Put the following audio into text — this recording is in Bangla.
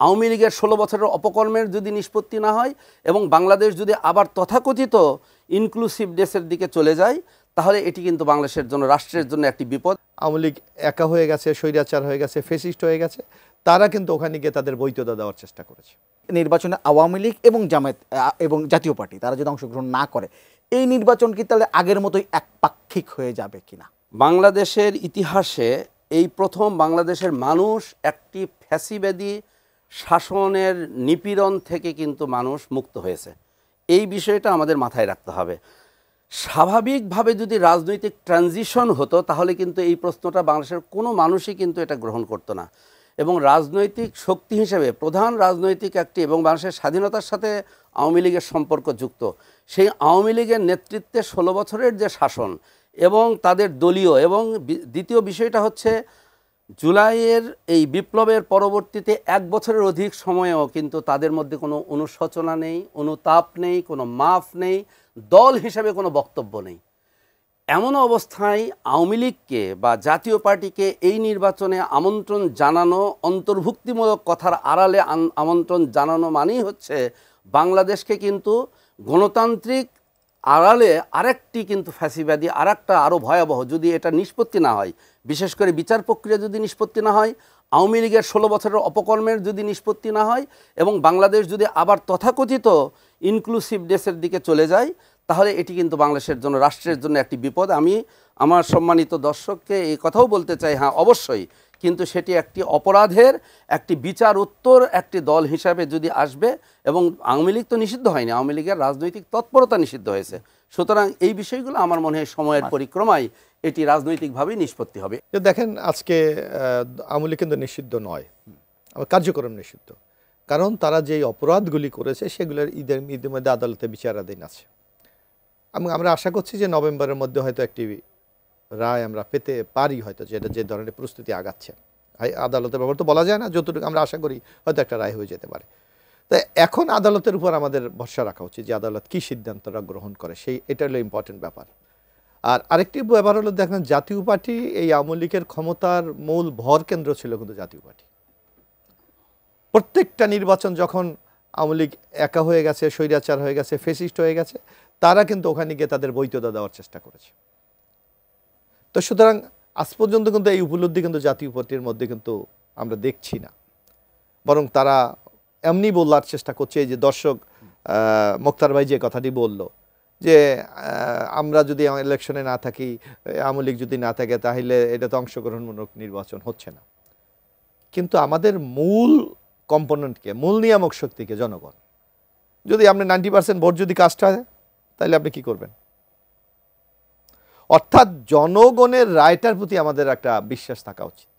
আওয়ামী লীগের 16 বছরের অপকর্মের যদি নিষ্পত্তি না হয় এবং বাংলাদেশ যদি আবার তথাকথিত ইনক্লুসিভনেসের দিকে চলে যায়, তাহলে এটি কিন্তু বাংলাদেশের জন্য, রাষ্ট্রের জন্য একটি বিপদ। আওয়ামী লীগ একা হয়ে গেছে, স্বৈরাচার হয়ে গেছে, ফেসিস্ট হয়ে গেছে, তারা কিন্তু ওখানে গিয়ে তাদের বৈধতা দেওয়ার চেষ্টা করেছে। নির্বাচনে আওয়ামী লীগ এবং জামায়াত এবং জাতীয় পার্টি তারা যদি অংশগ্রহণ না করে, এই নির্বাচন কি তাহলে আগের মতোই একপাক্ষিক হয়ে যাবে কিনা? বাংলাদেশের ইতিহাসে এই প্রথম বাংলাদেশের মানুষ একটি ফ্যাসিবাদী শাসনের নিপীড়ন থেকে কিন্তু মানুষ মুক্ত হয়েছে। এই বিষয়টা আমাদের মাথায় রাখতে হবে। স্বাভাবিকভাবে যদি রাজনৈতিক ট্রানজিশন হতো, তাহলে কিন্তু এই প্রশ্নটা বাংলাদেশের কোনো মানুষই কিন্তু এটা গ্রহণ করতো না। এবং রাজনৈতিক শক্তি হিসেবে প্রধান রাজনৈতিক একটি, এবং বাংলাদেশের স্বাধীনতার সাথে আওয়ামী লীগের সম্পর্ক যুক্ত, সেই আওয়ামী লীগের নেতৃত্বে 16 বছরের যে শাসন এবং তাদের দলীয়, এবং দ্বিতীয় বিষয়টা হচ্ছে জুলাইয়ের এই বিপ্লবের পরবর্তীতে 1 বছরের অধিক সময়েও কিন্তু তাদের মধ্যে কোনো অনুশোচনা নেই, অনুতাপ নেই, কোনো মাফ নেই, দল হিসাবে কোনো বক্তব্য নেই। এমন অবস্থায় আওয়ামী লীগকে বা জাতীয় পার্টিকে এই নির্বাচনে আমন্ত্রণ জানানো, অন্তর্ভুক্তিমূলক কথার আড়ালে আমন্ত্রণ জানানো মানেই হচ্ছে বাংলাদেশকে কিন্তু গণতান্ত্রিক আড়ালে আরেকটি কিন্তু ফ্যাসিবাদী, আরেকটা আরও ভয়াবহ, যদি এটা নিষ্পত্তি না হয়, বিশেষ করে বিচার প্রক্রিয়া যদি নিষ্পত্তি না হয়, আওয়ামী লীগের 16 বছরের অপকর্মের যদি নিষ্পত্তি না হয় এবং বাংলাদেশ যদি আবার তথাকথিত ইনক্লুসিভনেসের দিকে চলে যায়, তাহলে এটি কিন্তু বাংলাদেশের জন্য, রাষ্ট্রের জন্য একটি বিপদ। আমি আমার সম্মানিত দর্শককে এই কথাও বলতে চাই, হ্যাঁ অবশ্যই, কিন্তু সেটি একটি অপরাধের একটি বিচার উত্তর একটি দল হিসাবে যদি আসবে, এবং আওয়ামী লীগ তো নিষিদ্ধ হয়নি, আওয়ামী লীগের রাজনৈতিক তৎপরতা নিষিদ্ধ হয়েছে। সুতরাং এই বিষয়গুলো আমার মনে হয় সময়ের পরিক্রমায় এটি রাজনৈতিকভাবেই নিষ্পত্তি হবে। দেখেন, আজকে আওয়ামী লীগ কিন্তু নিষিদ্ধ নয়, কার্যক্রম নিষিদ্ধ, কারণ তারা যেই অপরাধগুলি করেছে সেগুলোর ইতিমধ্যে আদালতে বিচারাধীন আছে। আমরা আশা করছি যে নভেম্বরের মধ্যে হয়তো একটি রায় আমরা পেতে পারি, হয়তো যেটা যে ধরনের প্রস্তুতি আগাচ্ছে। আদালতের ব্যাপার তো বলা যায় না, যতটুকু আমরা আশা করি হয়তো একটা রায় হয়ে যেতে পারে। তো এখন আদালতের উপর আমাদের ভরসা রাখা উচিত যে আদালত কী সিদ্ধান্তটা গ্রহণ করে, এটা হলো ইম্পর্টেন্ট ব্যাপার। আর আরেকটি ব্যাপার হলো, দেখেন, জাতীয় পার্টি এই আওয়ামী লীগের ক্ষমতার মূল ভর কেন্দ্র ছিল কিন্তু জাতীয় পার্টি। প্রত্যেকটা নির্বাচন যখন আওয়ামী লীগ একা হয়ে গেছে, স্বৈরাচার হয়ে গেছে, ফেসিস্ট হয়ে গেছে, তারা কিন্তু ওখানে গিয়ে তাদের বৈধতা দেওয়ার চেষ্টা করেছে। তো সুতরাং আজ পর্যন্ত কিন্তু এই উপলব্ধি কিন্তু জাতীয় পার্টির মধ্যে কিন্তু আমরা দেখছি না, বরং তারা এমনি বলার চেষ্টা করছে। এই যে দর্শক মোক্তার ভাই যে কথাটি বলল যে আমরা যদি ইলেকশনে না থাকি, আওয়ামী লীগ যদি না থাকে, তাহলে এটা তো অংশগ্রহণমূলক নির্বাচন হচ্ছে না। কিন্তু আমাদের মূল কম্পোনেন্টকে, মূল নিয়ামক শক্তিকে জনগণ, যদি আপনি 90% ভোট যদি কাস্ট হয়, তাহলে আপনি কি করবেন? অর্থাৎ জনগণের রায়টার প্রতি আমাদের একটা বিশ্বাস থাকা উচিত।